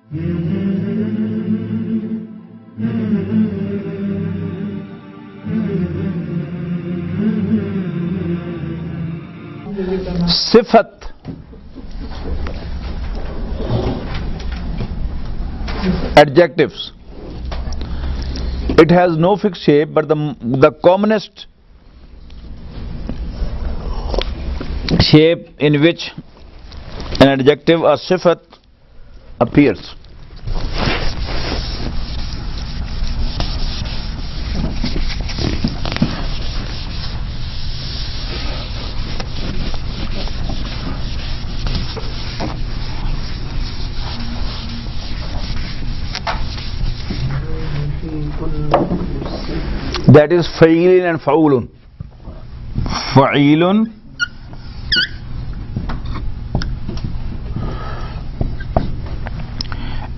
Sifat. Adjectives. It has no fixed shape, but the commonest shape in which an adjective or sifat appears. That is fa'ilun and fa'ulun. Fa'ilun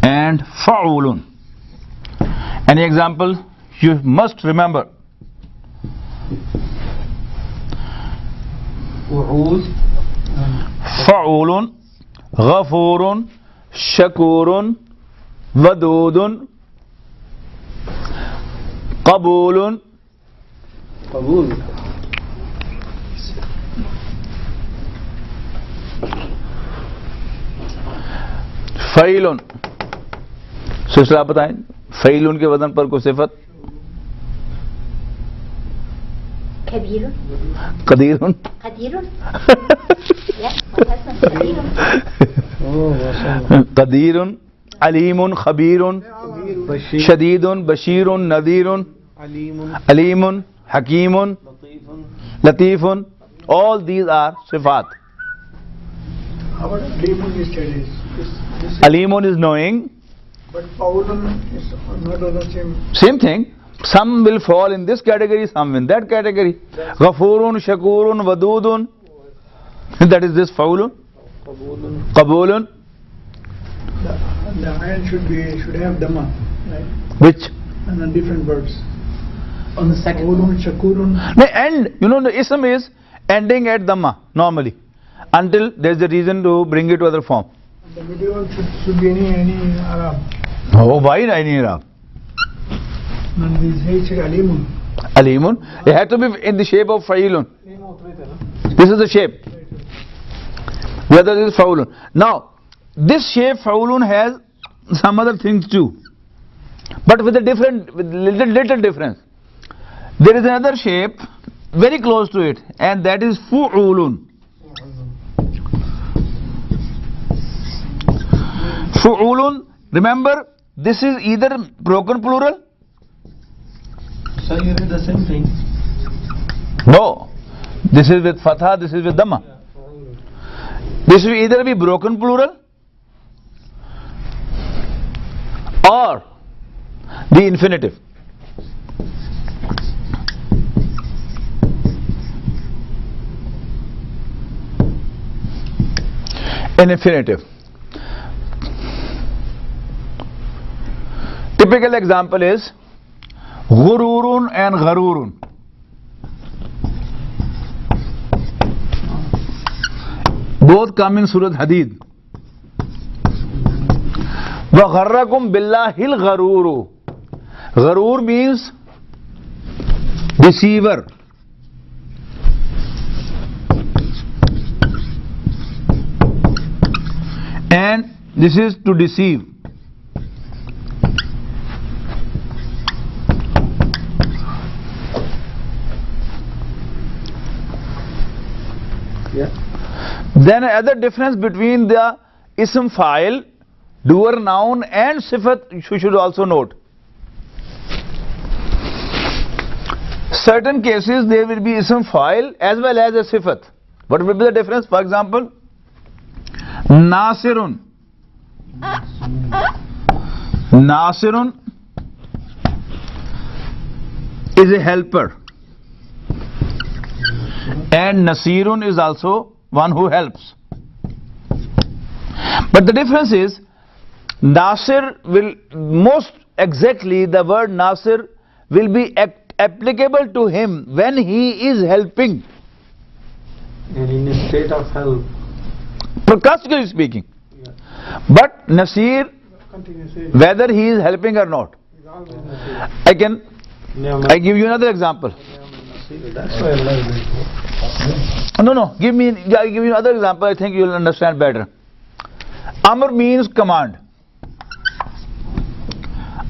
and fa'ulun. Any example you must remember? Fa'ulun, ghafurun, shakurun, wadudun, qabulun. फ़ईलुन। सिलसिला आप बताएं, फ़ईलुन के वजन पर कोई सिफत? कदीरुन। कदीरुन। कदीरुन। कदीरुन, अलीमुन, खबीरुन, शदीदुन, बशीरुन, नदीरुन, अलीमुन, हकीमुन, लतीफुन. All these are sifat. Alimun is knowing. But Fa'ulun is not on the same. Same thing. Some will fall in this category, some in that category. Ghafurun, Shakurun, Wadudun. That is this Fa'ulun. Qabulun. The ayn should have Dhamma, right? Which? And then different verbs. On the second. Fa'ulun, Shakurun. The end, the ism is ending at Dhamma normally, until there is a reason to bring it to other form. The middle one should be any Arab. Oh, why any Arab? And this is Alimun. Alimun. It has to be in the shape of Fa'ilun. This is the shape. The other is Fa'ulun. Now, this shape Fa'ulun has some other things too, but with little difference. There is another shape very close to it, and that is Fu'ulun. Fu'ulun, remember, this is either broken plural. So you read the same thing. No, this is with fatha, this is with dhamma. This will either be broken plural or the infinitive. An infinitive. Typical example is ghururun and gharurun. Both come in Surah Hadid. Wa gharrakum billahil gharuru. Gharur means deceiver. And this is to deceive. Then another difference between the ism fa'il, doer noun and sifat you should also note. Certain cases there will be ism fa'il as well as a sifat. What will be the difference? For example, Nasirun. Nasirun is a helper, and Nasirun is also one who helps. But the difference is, Nasir will, most exactly the word Nasir will be applicable to him when he is helping. And in a state of help. Practically speaking. But Nasir Continuous. whether he is helping or not. I give you another example. That's why Allah is No, I give you another example. I think you will understand better. Amr means command.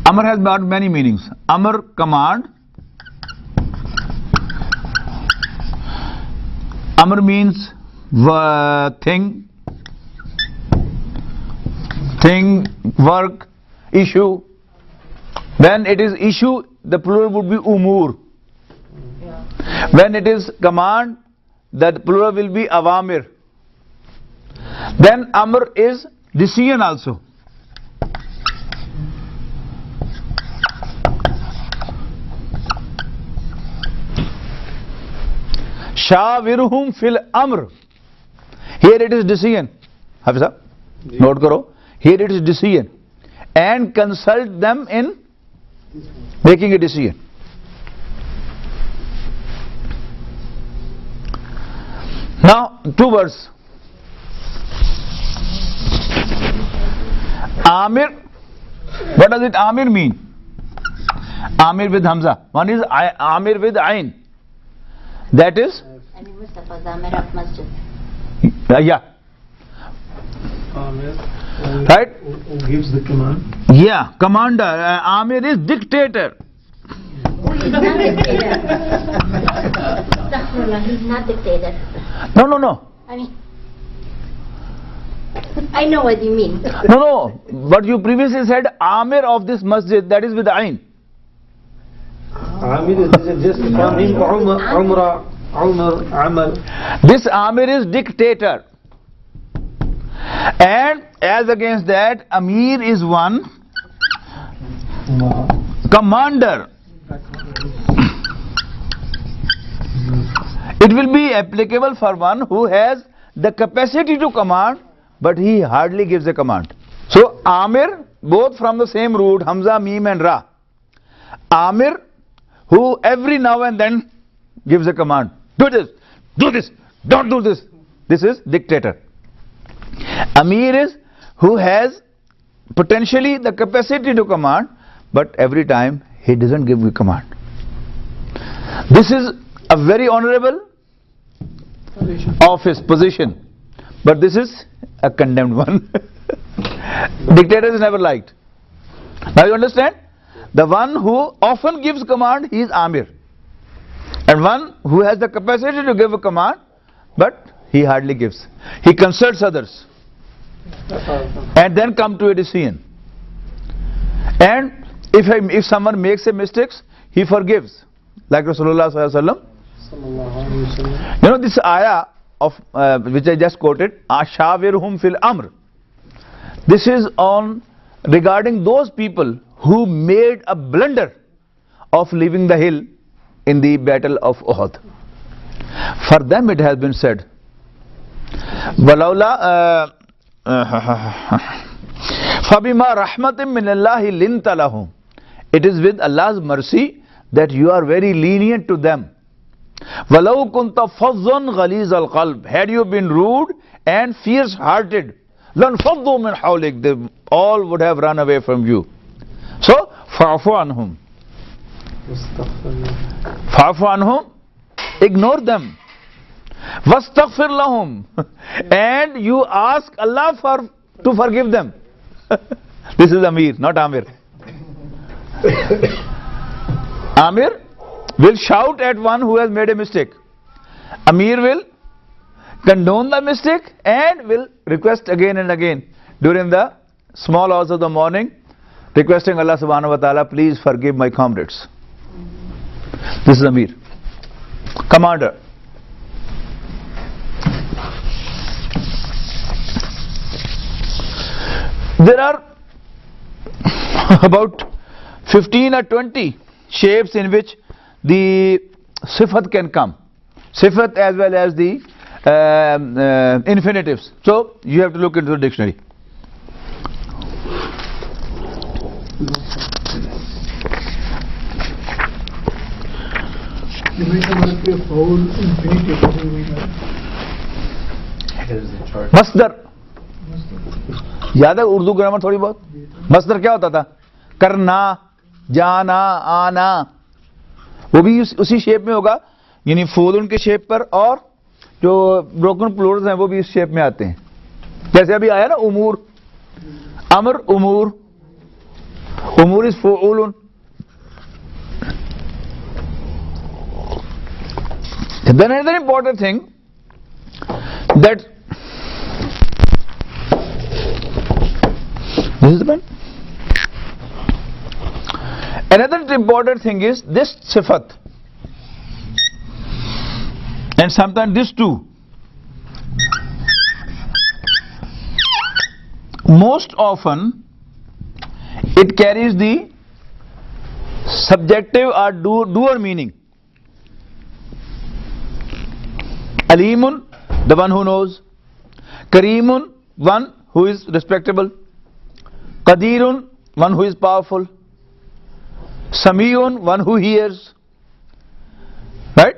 Amr has got many meanings. Amr, command. Amr means thing, work, issue. When it is issue, the plural would be umur. When it is command, the plural will be awamir. Then amr is decision also. Shawiruhum fil amr. Here it is decision. Hafiza, note karo. Here it is decision. And consult them in making a decision. Now, two words. Amir. What does it Amir mean? Amir with Hamza. One is Amir with Ain. That is? Ali Mustafa Zamir of Masjid. Yeah. Amir. Right? Who gives the command? Yeah. Commander. Amir is dictator. Oh, he's not dictator. Astaghfirullah, he's not dictator. No. I mean, I know what you mean. No. But you previously said Amir of this masjid. That is with Ain. Amir is just from him. Umar, Amal. This Amir is dictator. And as against that, Amir is one commander. It will be applicable for one who has the capacity to command, but he hardly gives a command. So Amir, both from the same root, Hamza, Mim and Ra. Amir, who every now and then gives a command. Do this, don't do this. This is dictator. Amir is who has potentially the capacity to command, but every time he doesn't give a command. This is a very honorable office, position, but this is a condemned one. Dictator is never liked. Now you understand? The one who often gives command, he is Amir. And one who has the capacity to give a command, but he hardly gives. He consults others and then come to a decision. And if someone makes a mistake, he forgives, like Rasulullah sallallahu alaihi wasallam. You know this ayah of which I just quoted, Ashawirhum fil amr. This is on regarding those people who made a blunder of leaving the hill in the battle of Uhud. For them it has been said, Walaula Fabima rahmatin minallahi linta lahum. It is with Allah's mercy that you are very lenient to them. Walau kunta fazzan ghaliz al-qalb. Had you been rude and fierce-hearted, lan faddu min hawlik. They all would have run away from you. So, fa'fu anhum. Fa'fu anhum. Ignore them. Wastaghfir lahum. And you ask Allah to forgive them. This is Amir, not Amir. Amir will shout at one who has made a mistake. Amir will condone the mistake and will request again and again during the small hours of the morning, requesting Allah subhanahu wa ta'ala, please forgive my comrades. This is Amir. Commander. There are about 15 or 20 shapes in which the sifat can come. Sifat as well as the infinitives. So you have to look into the dictionary. You make a whole infinitive. Masdar. याद है Urdu grammar थोड़ी बहुत? मसदर क्या होता था? करना, जाना, आना, वो भी उसी शेप में होगा, यानी फूल के शेप पर, और जो ब्रोकन प्लूरल्स हैं वो भी इस शेप में आते हैं। जैसे अभी आया ना उमूर, अमर उमूर, उमूर is full. Then another important thing that this is the point. Another important thing is this sifat, and sometimes this too. Most often it carries the subjective or doer meaning. Alimun, the one who knows. Kareemun, one who is respectable. Qadirun, one who is powerful. Samiun, one who hears. Right?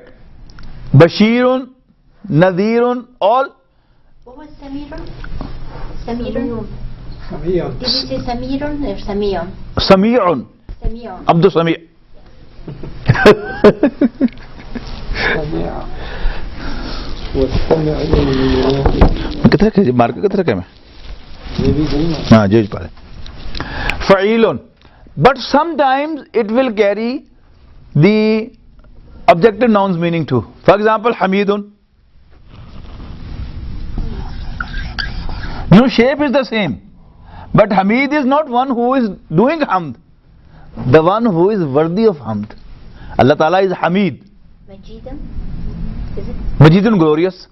Bashirun, Nadirun, all. What was Samirun? Samirun? Samiyun. Did you say Samirun or Samiyon? Sami'un, Samiyon. Abdul Sami'. कितना के mark कितना के में हाँ जेज पाले फ़ईलुन, but sometimes it will carry the objective nouns meaning too. For example, Hamidun. No, shape is the same, but Hamid is not one who is doing hamd, the one who is worthy of hamd. Allah Ta'ala is Hamid. Majidun? Is it? Majidun, glorious.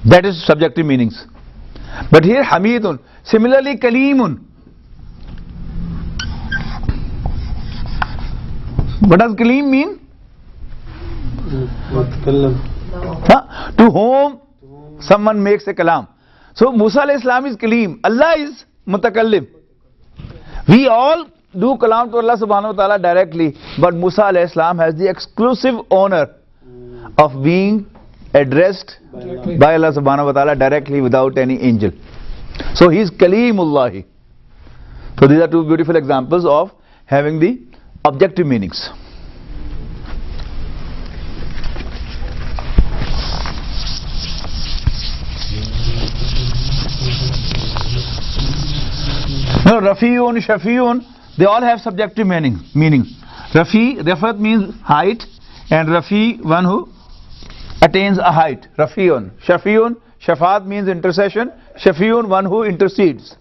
That is subjective meanings. But here Hamidun. Similarly, Kaleemun. What does Kaleem mean? To whom someone makes a kalam. So Musa alayhi salam is Kaleem. Allah is Mutakallim. We all do kalam to Allah subhanahu wa ta'ala directly, but Musa alayhi salam has the exclusive honor of being addressed by Allah subhanahu wa ta'ala directly without any angel. So he is Kaleemullahi. So these are two beautiful examples of having the objective meanings. Now Rafi'un, Shafi'un, they all have subjective meaning. Rafat means height, and Rafi, one who attains a height. Rafi'un. Shafi'un, Shafaat means intercession. Shafi'un, one who intercedes.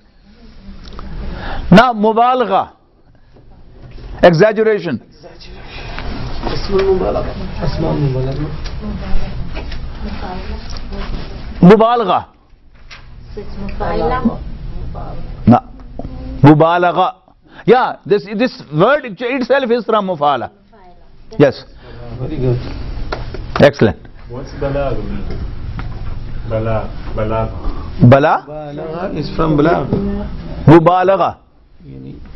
Now Mubalagha, exaggeration. Mubalagha. So it's Mufaila. No. Mubalagha. Yeah, this word itself is from Mufala. Yes. Very good. Excellent. What's balag? Balag. Bala? Balagha is from balag. Mubalagha.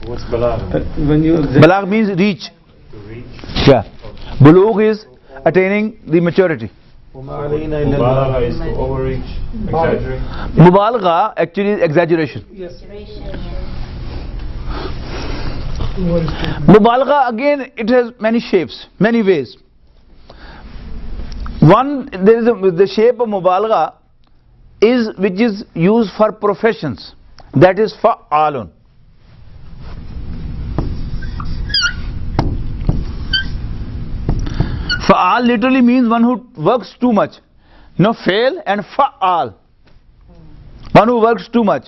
What's balag? When you Balag means reach. To reach. Yeah. Bulugh is attaining the maturity. Mubalagha is to overreach, exaggerate. Mubalagha actually is exaggeration. Mubalagha, again, it has many shapes, many ways. One, there is the shape of Mubalagha is which is used for professions. That is fa'alun. Fa'al literally means one who works too much. No, fail and fa'al. One who works too much.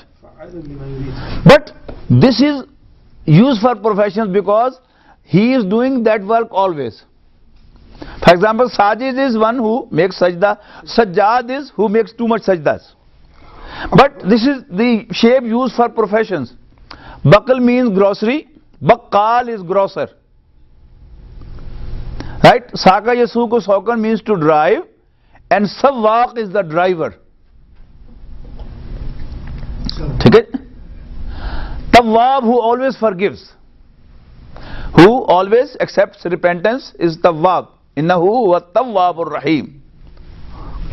But this is used for professions because he is doing that work always. For example, Sajid is one who makes sajda. Sajjad is who makes too much sajdas. But this is the shape used for professions. Bakal means grocery. Bakkal is grocer. Right? Saka yasuku saukan means to drive, and Sawwaq is the driver. Okay? Tawwab, who always forgives, who always accepts repentance, is Tawwab. Innahu huwa Tawwabur Rahim.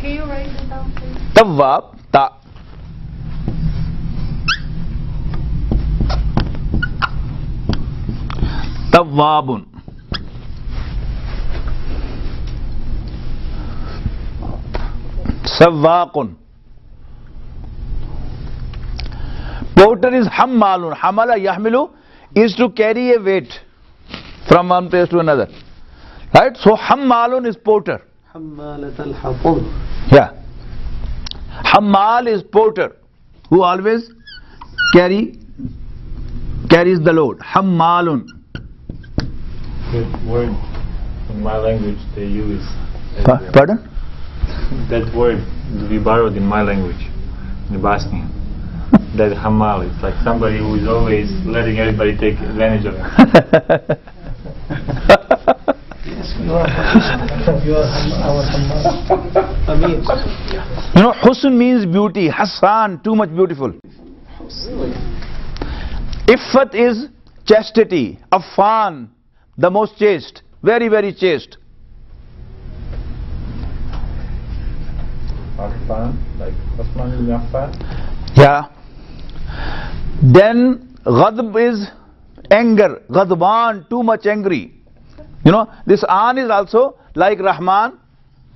Can you write it down, please? Tawwab, ta. Sawwabun. Sawwaqun. Porter is hammalun. Hamala yahmilu is to carry a weight from one place to another. Right? So hammalun is porter. حمالة الحطب. Yeah. Hammal is porter who always carries the load. Hammalun. The word in my language they use. Pardon? That word we borrowed in my language, in Bosnian. That hamal, it's like somebody who is always letting everybody take advantage of him. You are our Hammad. Ameen. You know, husn means beauty. Hassan, too much beautiful. Iffat is chastity. Affan, the most chaste. Very, very chaste. Affan, like Osman ibn Affan. Yeah. Then ghadb is anger. Ghadban, too much angry. You know, this an is also like Rahman.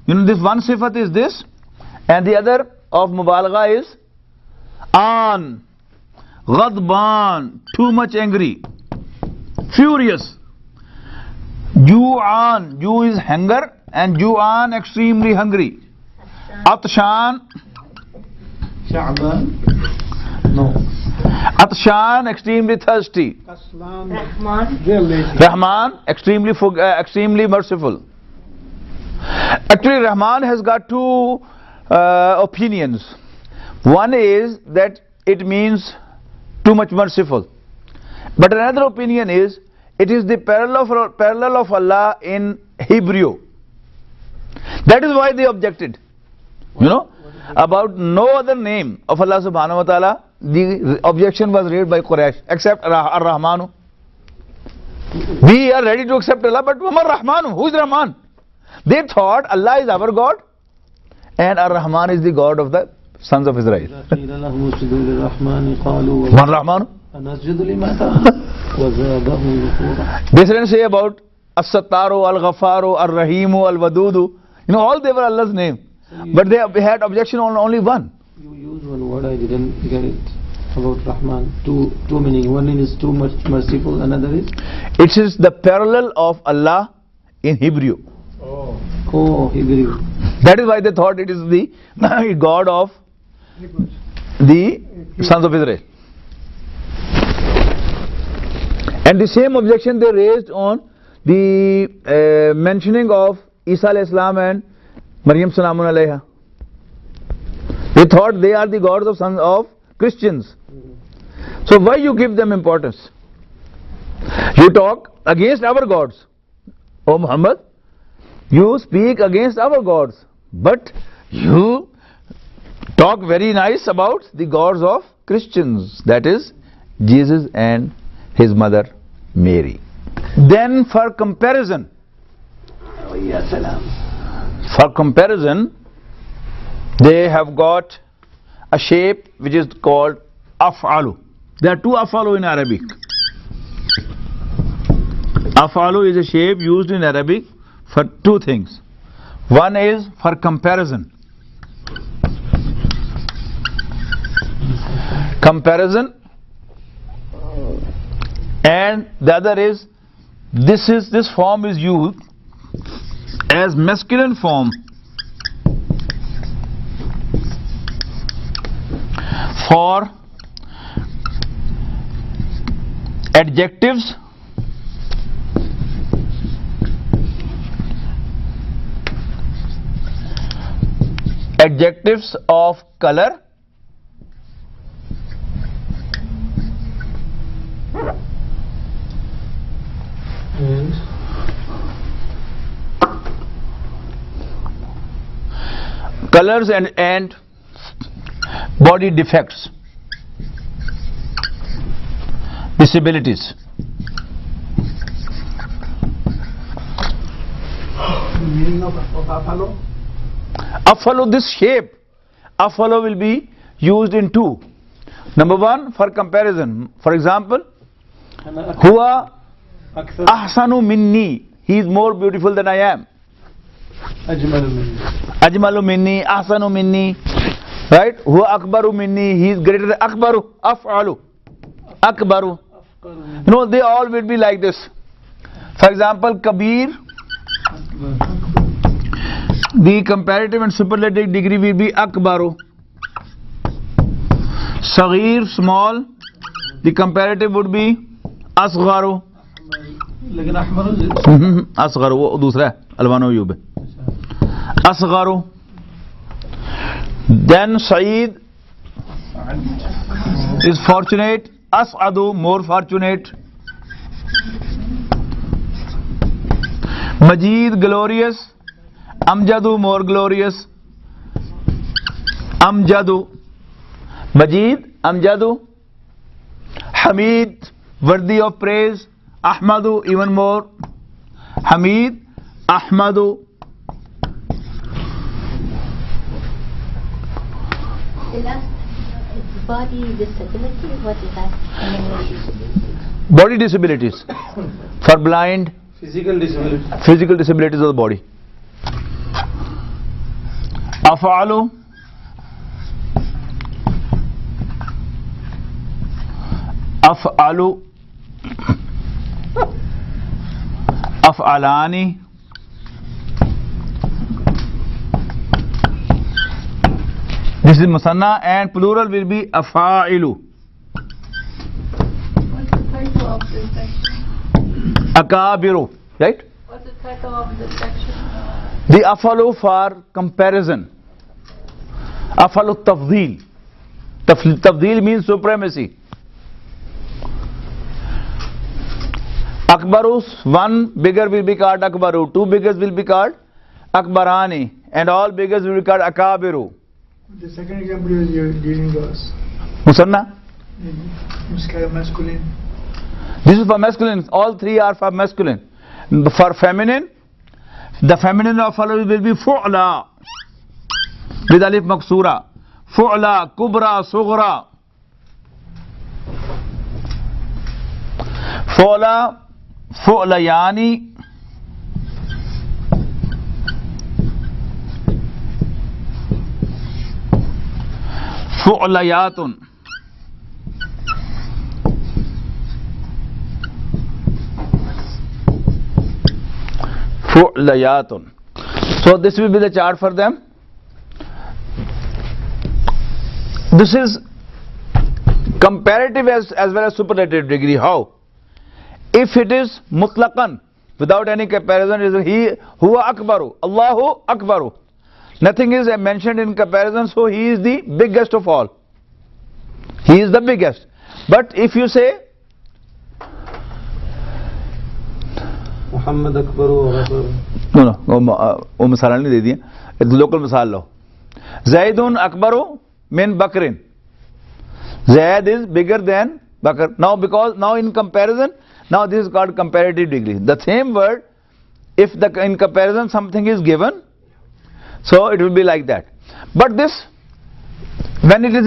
You know, this one sifat is this, and the other of Mubalagha is an. Ghadban, too much angry. Furious. Ju'an, Ju is hunger, and Ju'an, extremely hungry. Atshan, Sha'ban. No. Atshan, extremely thirsty. Aslan. Rahman. Real lazy. Rahman, extremely merciful. Actually, Rahman has got two opinions. One is that it means too much merciful. But another opinion is it is the parallel of Allah in Hebrew. That is why they objected. You know, about no other name of Allah subhanahu wa ta'ala, the objection was raised by Quraysh except Ar-Rahmanu. We are ready to accept Allah, but Umar Rahmanu, who is Rahman? They thought Allah is our God and Ar-Rahman is the God of the sons of Israel. قيل لهم اسجدوا للرحمن قالوا Man Rahmanu. أنسجد لماذا وزادهم نفورا. They didn't say about As-Sattaru, Al-Ghafaru, Ar-Rahimu, Al-Wadudu. You know, all they were Allah's name. But they had objection on only one. You use one word, I didn't get it, about Rahman. Two meaning. One is too much merciful, another is? It is the parallel of Allah in Hebrew. Oh, Hebrew. That is why they thought it is the God of the sons of Israel. And the same objection they raised on the mentioning of Isa alayhi salam and Maryam salamun alayha. They thought they are the gods of sons of Christians. So why you give them importance? You talk against our gods. O Muhammad, you speak against our gods, but you talk very nice about the gods of Christians, that is Jesus and his mother Mary. Then for comparison, they have got a shape which is called af'alu. There are two af'alu in Arabic. Af'alu is a shape used in Arabic for two things. One is for comparison. And the other is this form is used as masculine form for adjectives of color And colors and body defects, disabilities. the meaning of Afalo. Afalo, this shape, afalo will be used in two. Number one, for comparison. For example, huwa أكثر Ahsanu minni, he is more beautiful than I am. أجمل مني. Ajmalu minni, ahsanu minni, right? Huwa akbaru minni, he is greater than akbaru, af'alu, akbaru. أفقر مني. You know, they all will be like this. For example, Kabir, the comparative and superlative degree will be akbaru. Saghir, small, the comparative would be asgharu. लेकिन أحمر असगरु वो दूसरा है अलवानो यूब असगरु. Then Saeed is fortunate, As'adu more fortunate, Majid glorious, Amjadu more glorious, Amjadu, Majid, Amjadu, Hamid worthy of praise, Ahmadu even more, Hamid, Ahmadu. The last body disability, what is that in English? Body disabilities for blind, physical disability. physical disabilities of the body. Af'alu, af'alu, af'alani, this is musanna and plural will be afa'ilu. What's the title of this section? Akabiru, right? What's the title of this section? The afalu for comparison. Afalu tafdeel. Tafdeel means supremacy. Akbaru, one bigger will be called Akbaru, two biggers will be called Akbarani, and all biggers will be called Akabiru. The second example you're giving us, Musanna? masculine. This is for masculine. All three are for masculine. For feminine, the feminine of afalu will be fu'la with alif maksura. Fu'la, kubra, sughra. Fu'la, fu'layani. Fu'layatun. Fu'layatun. So this will be the chart for them. This is comparative as well as superlative degree. How? If it is mutlaqan, without any comparison, is he huwa akbaru, Allahu akbaru. Nothing is mentioned in comparison, so he is the biggest of all. He is the biggest. But if you say Muhammad Akbar no, वो मिसाल नहीं दे दिए, एक local मिसाल लो. Zaidun akbaru min Bakrin. Zaid is bigger than Bakr. Now because now in comparison, now this is called comparative degree. The same word, if in comparison something is given, so it will be like that. But this, when it is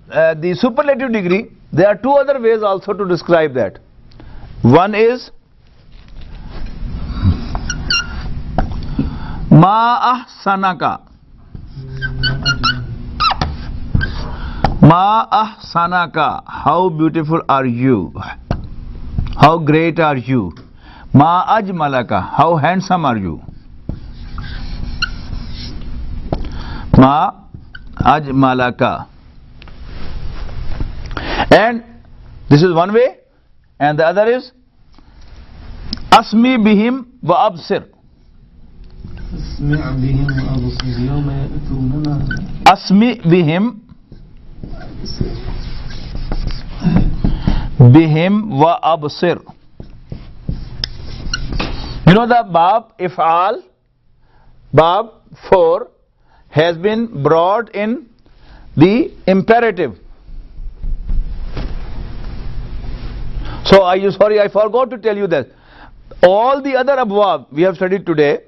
the superlative degree, there are two other ways also to describe that. One is Ma ahsanaka. Ma ahsanaka. How beautiful are you? How great are you? Ma ajmalaka. How handsome are you? Ma ajmalaka. And this is one way, and the other is Asmi bihim wa absir. اسمع بهم وأبصر يوم يأتوننا Asmi bihim wa absir. You know the Bab If'al, Bab 4 has been brought in the imperative. So I forgot to tell you that all the other abwab we have studied today,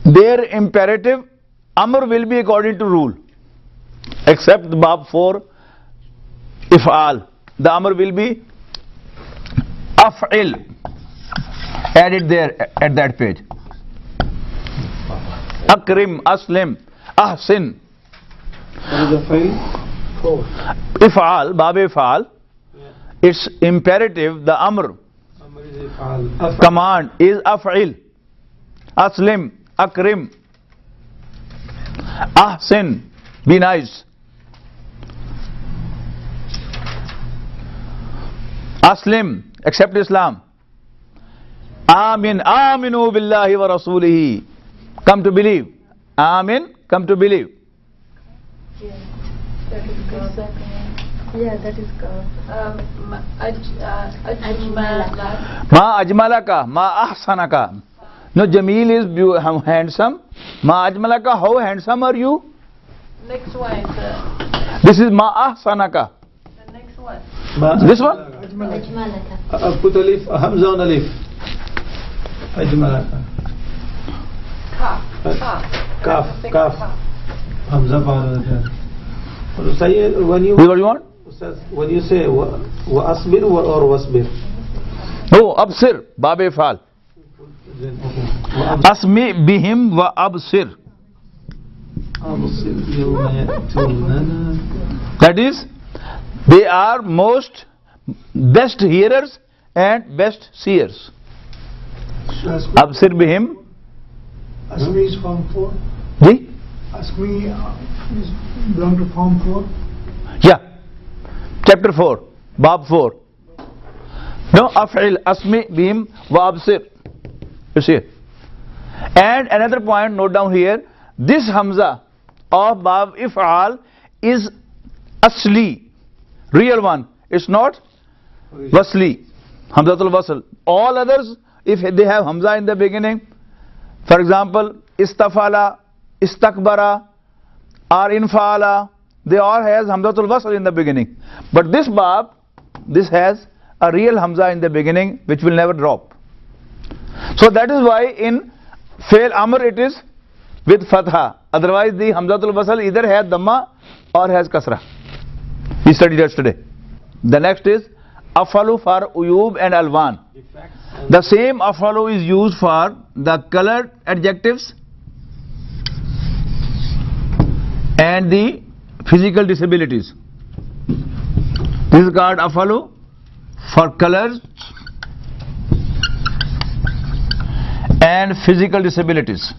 their imperative amr will be according to rule, except the Bab 4 If'al. The amr will be af'il. Add it there at that page. Akrim, Aslim, Ahsin. What is the file? If'al, Bab If'al. It's imperative, the Amr. Amr is if'al. Command is Af'il. Aslim, Akrim, Ahsin, be nice. Aslim, accept Islam. Amin, Aminu billahi wa rasulihi. Come to believe. Amin, come to believe. That is God. Yeah, that is God. Ajmala. Ma ajmalaka, ma ahsanaka. No, Jamil is handsome. Ma ajmalaka, how handsome are you? Next one is This is ma ahsanaka. the next one. This one? Ajmalaka. Put alif, hamza on alif. Ajmalaka. Kaf. Kaf, kaf. Hamza part. Sayyid, when you This is what you want? say wa asbir or wasbir. Oh, absir, Bab If'al. Asmi bihim wa absir. That is, they are most best hearers and best seers. Absir bihim. Asmi is form 4. Ji? Asmi is belong to form 4. Yeah. Chapter 4, Bab 4. No, Af'il, Asmi bihim wa absir. You see. And another point, note down here, this Hamza of Bab If'al is Asli, real one. It's not Wasli, Hamzatul Wasl. All others, if they have Hamza in the beginning, for example, Istafala, Istakbara, or Infala, they all has Hamzatul Wasl in the beginning. But this Bab, this has a real Hamza in the beginning, which will never drop. So that is why in Fail Amr it is with Fatha. Otherwise the Hamzatul Wasl either has Dhamma or has Kasra. We studied yesterday. The next is Afalu for Uyub and Alwan. The same Afalu is used for the colored adjectives and the physical disabilities. This is called Afalu for colors and physical disabilities.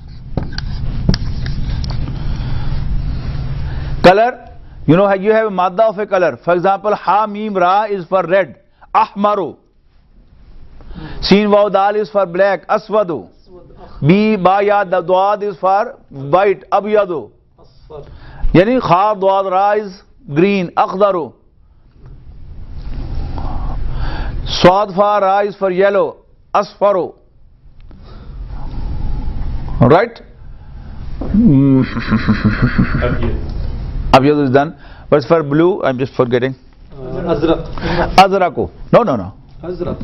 Color, you know, you have a madda of a color. For example, Ha Mim Ra is for red, Ahmaru. Sin Waw Dal is for black, Aswadu. Bi Ba Ya Dawad is for white, Abyadu. Yani Kha Dawad Ra is green, Akhdaru. Swad Fa Ra is for yellow, Asfaru. Right? Abyad is done. What's for blue? I'm just forgetting. Azraq. Azraqu. No. Azraq.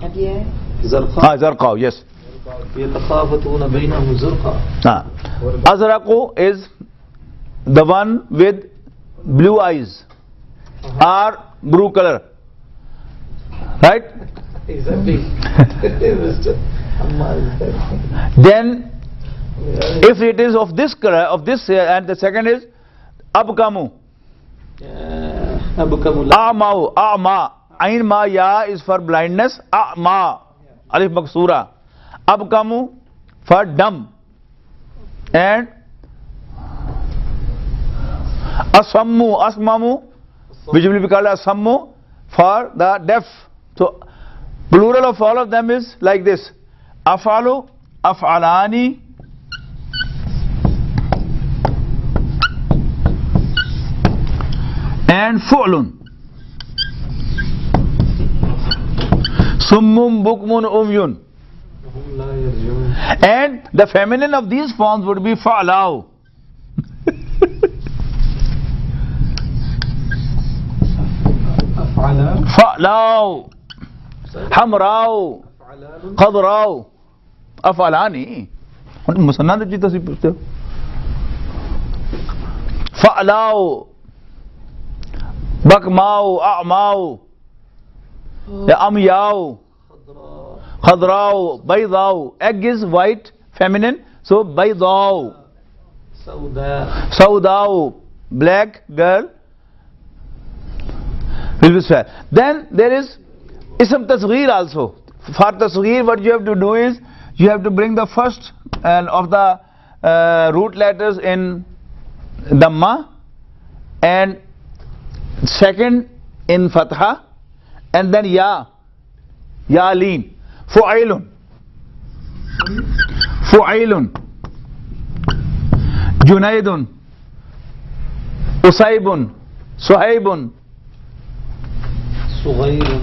Zarqa. Zarqa, yes. يتخافتون بينهم زرقا. Azraqu is the one with blue eyes or blue color. Right? Exactly. Then, if it is of this color, and the second is Abkamu. A'mau, A'ma. Ain Ma Ya is for blindness. A'ma. Alif Maksura. Abkamu for dumb. And Asammu, Asmamu, which will be called Asammu for the deaf. So, plural of all of them is like this. Afalu, Af'alani, and Fu'lun. Summum, Bukmun, Umyun. And the feminine of these forms would be Fa'lau. Fa'lau, Hamrau, Qadrau, Af'alani. Musanna de chita si puchte. Fa'lau, Bakmau, A'mau, Amyau, Khadrau, baydau. Egg is white, feminine. So baydau. Sauda. Saudau, black girl. Will be swear. Then there is ism tasghir also. For tasghir, what you have to do is you have to bring the first of the root letters in Dhamma and second in Fatha and then Ya Leen. Fu'ailun. Fu'ailun. Junaidun. Usaibun. Suhaibun. Sughayr.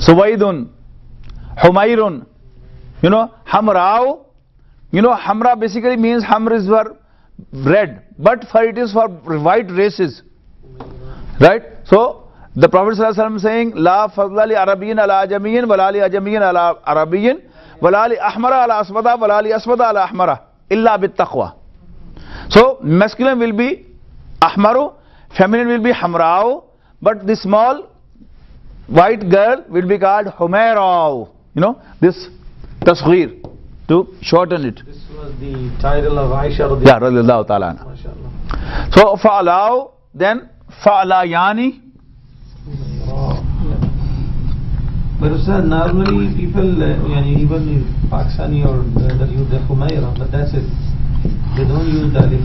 Suwaidun. Humairun. You know, Hamrao. You know, Hamra basically means Hamr is for red, but for it is for white races. Right? So, the Prophet ﷺ saying, La fadla li Arabiyyin ala Ajamiyyin, wala li Ajamiyyin ala Arabiyyin, wala li Ahmara ala Aswada, wala li Aswada ala Ahmara, illa bit taqwa. So, masculine will be Ahmaru, feminine will be Hamrao, but the small white girl will be called Humairao. You know, this tasghir, to shorten it. This was the title of Aisha Yeah, radiyallahu ta'ala anha. MashaAllah. So, fa'alau, then fa'alayani. But Ustad, normally people, even in Pakistani or that use the Humaira, but that's it. They don't use the alif.